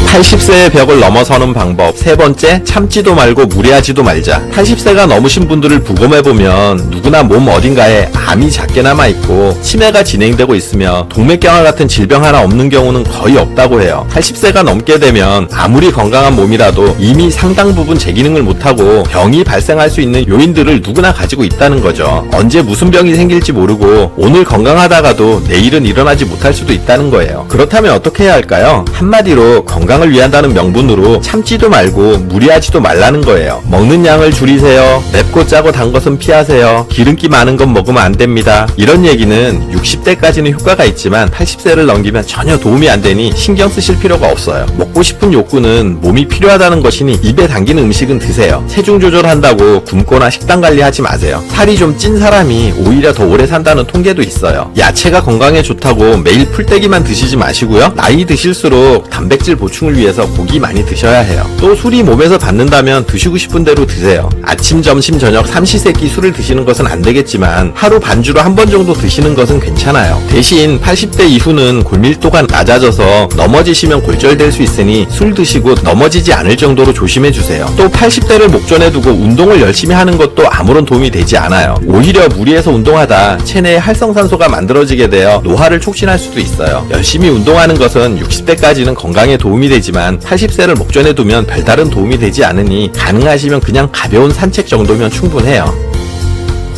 80세의 벽을 넘어서는 방법. 세 번째, 참지도 말고 무리하지도 말자. 80세가 넘으신 분들을 부검해보면 누구나 몸 어딘가에 암이 작게 남아있고 치매가 진행되고 있으며 동맥경화 같은 질병 하나 없는 경우는 거의 없다고 해요. 80세가 넘게 되면 아무리 건강한 몸이라도 이미 상당 부분 제 기능을 못하고 병이 발생할 수 있는 요인들을 누구나 가지고 있다는 거죠. 언제 무슨 병이 생길지 모르고 오늘 건강하다가도 내일은 일어나지 못할 수도 있다는 거예요. 그렇다면 어떻게 해야 할까요? 한마디로 건강을 위한다는 명분으로 참지도 말고 무리하지도 말라는 거예요. 먹는 양을 줄이세요. 맵고 짜고 단 것은 피하세요. 기름기 많은 건 먹으면 안 됩니다. 이런 얘기는 60대까지는 효과가 있지만 80세를 넘기면 전혀 도움이 안 되니 신경 쓰실 필요가 없어요. 먹고 싶은 욕구는 몸이 필요하다는 것이니 입에 당기는 음식은 드세요. 체중 조절한다고 굶거나 식단 관리하지 마세요. 살이 좀 찐 사람이 오히려 더 오래 산다는 통계도 있어요. 야채가 건강에 좋다고 매일 풀떼기만 드시지 마시고요. 나이 드실수록 단백질 보충을 위해서 고기 많이 드셔야 해요. 또 술이 몸에서 받는다면 드시고 싶은 대로 드세요. 아침, 점심, 저녁 삼시세끼 술을 드시는 것은 안 되겠지만 하루 반주로 한 번 정도 드시는 것은 괜찮아요. 대신 80대 이후는 골밀도가 낮아져서 넘어지시면 골절될 수 있으니 술 드시고 넘어지지 않을 정도로 조심해주세요. 또 80대를 목전에 두고 운동을 열심히 하는 것도 아무런 도움이 되지 않아요. 오히려 무리해서 운동하다 체내에 활성산소가 만들어지게 되어 노화를 촉진할 수도 있어요. 열심히 운동하는 것은 60대까지는 건강에 도움이 되지만 80세를 목전에 두면 별다른 도움이 되지 않으니 가능하시면 그냥 가벼운 산책 정도면 충분해요.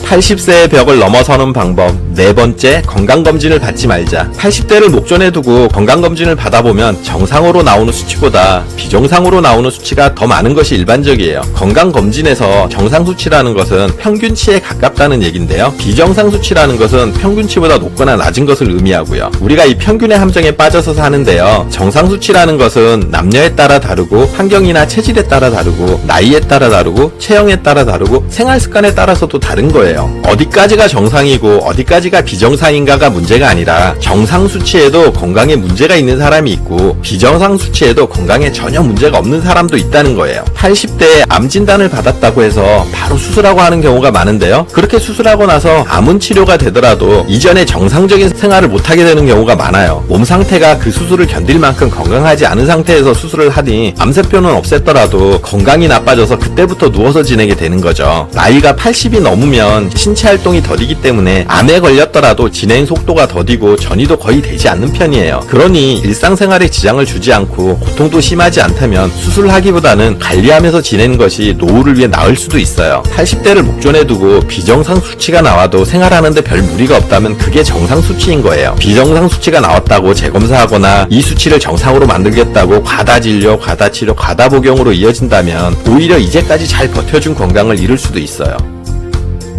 80세의 벽을 넘어서는 방법. 네 번째, 건강검진을 받지 말자. 80대를 목전에 두고 건강검진을 받아보면 정상으로 나오는 수치보다 비정상으로 나오는 수치가 더 많은 것이 일반적이에요. 건강검진에서 정상 수치라는 것은 평균치에 가깝다는 얘긴데요. 비정상 수치라는 것은 평균치보다 높거나 낮은 것을 의미하고요. 우리가 이 평균의 함정에 빠져서 사는데요. 정상 수치라는 것은 남녀에 따라 다르고 환경이나 체질에 따라 다르고 나이에 따라 다르고 체형에 따라 다르고 생활습관에 따라서도 다른 거예요. 어디까지가 정상이고 어디까지가 비정상인가가 문제가 아니라 정상 수치에도 건강에 문제가 있는 사람이 있고 비정상 수치에도 건강에 전혀 문제가 없는 사람도 있다는 거예요. 80대에 암 진단을 받았다고 해서 바로 수술하고 하는 경우가 많은데요. 그렇게 수술하고 나서 암은 치료가 되더라도 이전에 정상적인 생활을 못하게 되는 경우가 많아요. 몸 상태가 그 수술을 견딜 만큼 건강하지 않은 상태에서 수술을 하니 암세포는 없앴더라도 건강이 나빠져서 그때부터 누워서 지내게 되는 거죠. 나이가 80이 넘으면 신체 활동이 더디기 때문에 암에 걸렸더라도 진행 속도가 더디고 전이도 거의 되지 않는 편이에요. 그러니 일상생활에 지장을 주지 않고 고통도 심하지 않다면 수술하기보다는 관리하면서 지내는 것이 노후를 위해 나을 수도 있어요. 80대를 목전에 두고 비정상 수치가 나와도 생활하는데 별 무리가 없다면 그게 정상 수치인 거예요. 비정상 수치가 나왔다고 재검사하거나 이 수치를 정상으로 만들겠다고 과다 진료, 과다 치료, 과다 복용으로 이어진다면 오히려 이제까지 잘 버텨준 건강을 잃을 수도 있어요.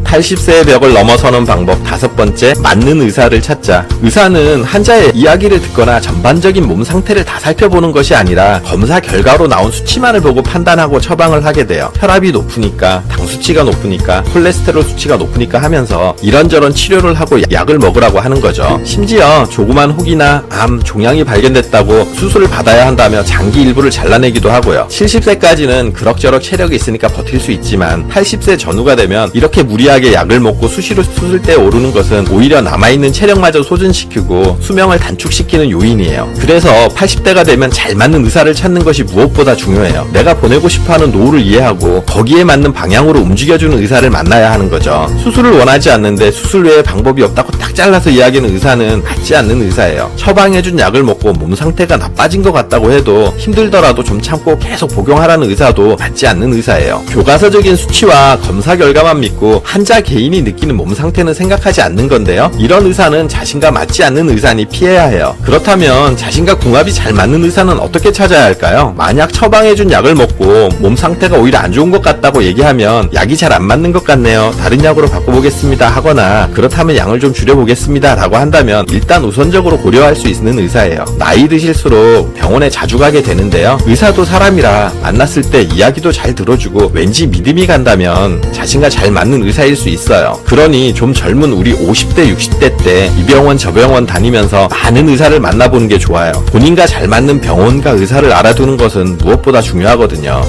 80세의 벽을 넘어서는 방법. 다섯 번째, 맞는 의사를 찾자. 의사는 환자의 이야기를 듣거나 전반적인 몸 상태를 다 살펴보는 것이 아니라 검사 결과로 나온 수치만을 보고 판단하고 처방을 하게 돼요. 혈압이 높으니까, 당 수치가 높으니까, 콜레스테롤 수치가 높으니까 하면서 이런저런 치료를 하고 약을 먹으라고 하는 거죠. 심지어 조그만 혹이나 암, 종양이 발견됐다고 수술을 받아야 한다며 장기 일부를 잘라내기도 하고요. 70세까지는 그럭저럭 체력이 있으니까 버틸 수 있지만 80세 전후가 되면 이렇게 무리하게 약을 먹고 수시로 수술대에 오르는 것은 오히려 남아있는 체력마저 소진시키고 수명을 단축시키는 요인이에요. 그래서 80대가 되면 잘 맞는 의사를 찾는 것이 무엇보다 중요해요. 내가 보내고 싶어하는 노후를 이해하고 거기에 맞는 방향으로 움직여주는 의사를 만나야 하는 거죠. 수술을 원하지 않는데 수술 외에 방법이 없다고 딱 잘라서 이야기하는 의사는 맞지 않는 의사예요. 처방해준 약을 먹고 몸 상태가 나빠진 것 같다고 해도 힘들더라도 좀 참고 계속 복용하라는 의사도 맞지 않는 의사예요. 교과서적인 수치와 검사 결과만 믿고 환자 개인이 느끼는 몸 상태는 생각하지 않는 건데요. 이런 의사는 자신과 맞지 않는 의사니 피해야 해요. 그렇다면 자신과 궁합이 잘 맞는 의사는 어떻게 찾아야 할까요? 만약 처방해준 약을 먹고 몸 상태가 오히려 안 좋은 것 같다고 얘기하면 약이 잘 안 맞는 것 같네요. 다른 약으로 바꿔보겠습니다 하거나 그렇다면 양을 좀 줄여보겠습니다 라고 한다면 일단 우선적으로 고려할 수 있는 의사예요. 나이 드실수록 병원에 자주 가게 되는데요. 의사도 사람이라 만났을 때 이야기도 잘 들어주고 왠지 믿음이 간다면 자신과 잘 맞는 의사일 수 있어요. 그러니 좀 젊은 우리 50대 60대 때 이 병원 저 병원 다니면서 많은 의사를 만나보는 게 좋아요. 본인과 잘 맞는 병원과 의사를 알아두는 것은 무엇보다 중요하거든요.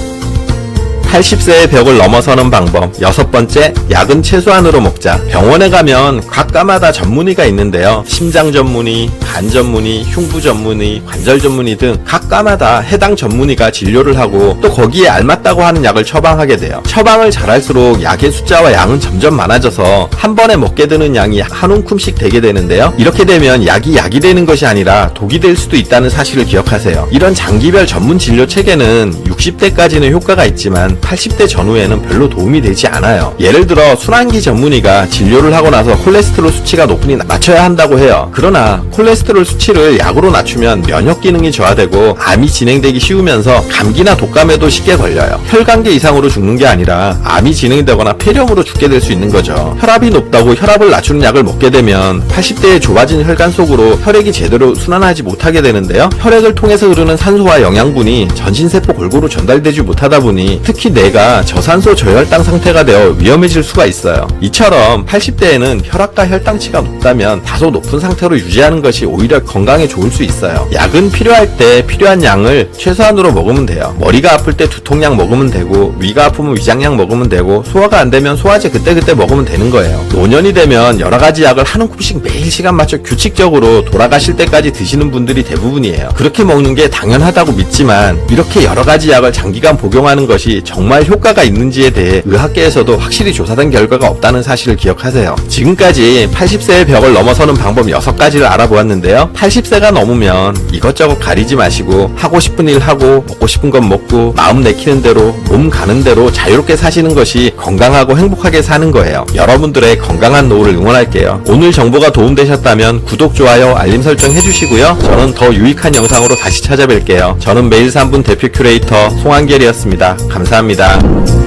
80세의 벽을 넘어서는 방법. 6번째, 약은 최소한으로 먹자. 병원에 가면 각 과마다 전문의가 있는데요. 심장 전문의, 간 전문의, 흉부 전문의, 관절 전문의 등 각 과마다 해당 전문의가 진료를 하고 또 거기에 알맞다고 하는 약을 처방하게 돼요. 처방을 잘할수록 약의 숫자와 양은 점점 많아져서 한 번에 먹게 되는 양이 한 움큼씩 되게 되는데요. 이렇게 되면 약이 되는 것이 아니라 독이 될 수도 있다는 사실을 기억하세요. 이런 장기별 전문 진료 체계는 60대까지는 효과가 있지만 80대 전후에는 별로 도움이 되지 않아요. 예를 들어 순환기 전문의가 진료를 하고 나서 콜레스테롤 수치가 높으니 낮춰야 한다고 해요. 그러나 콜레스테롤 수치를 약으로 낮추면 면역 기능이 저하되고 암이 진행되기 쉬우면서 감기나 독감에도 쉽게 걸려요. 혈관계 이상으로 죽는 게 아니라 암이 진행되거나 폐렴으로 죽게 될 수 있는 거죠. 혈압이 높다고 혈압을 낮추는 약을 먹게 되면 80대의 좁아진 혈관 속으로 혈액이 제대로 순환하지 못하게 되는데요. 혈액을 통해서 흐르는 산소와 영양분이 전신세포 골고루 전달되지 못하다 보니 특히 뇌가 저산소 저혈당 상태가 되어 위험해질 수가 있어요. 이처럼 80대에는 혈압과 혈당치가 높다면 다소 높은 상태로 유지하는 것이 오히려 건강에 좋을 수 있어요. 약은 필요할 때 필요한 양을 최소한으로 먹으면 돼요. 머리가 아플 때 두통약 먹으면 되고 위가 아프면 위장약 먹으면 되고 소화가 안 되면 소화제 그때그때 먹으면 되는 거예요. 노년이 되면 여러 가지 약을 한 움큼씩 매일 시간 맞춰 규칙적으로 돌아가실 때까지 드시는 분들이 대부분이에요. 그렇게 먹는 게 당연하다고 믿지만 이렇게 여러 가지 약을 장기간 복용하는 것이 정말 효과가 있는지에 대해 의학계에서도 확실히 조사된 결과가 없다는 사실을 기억하세요. 지금까지 80세의 벽을 넘어서는 방법 6가지를 알아보았는데요. 80세가 넘으면 이것저것 가리지 마시고 하고 싶은 일 하고 먹고 싶은 건 먹고 마음 내키는 대로 몸 가는 대로 자유롭게 사시는 것이 건강하고 행복하게 사는 거예요. 여러분들의 건강한 노후를 응원할게요. 오늘 정보가 도움되셨다면 구독, 좋아요, 알림 설정 해주시고요. 저는 더 유익한 영상으로 다시 찾아뵐게요. 저는 매일 3분 대표 큐레이터 송한결이었습니다. 감사합니다.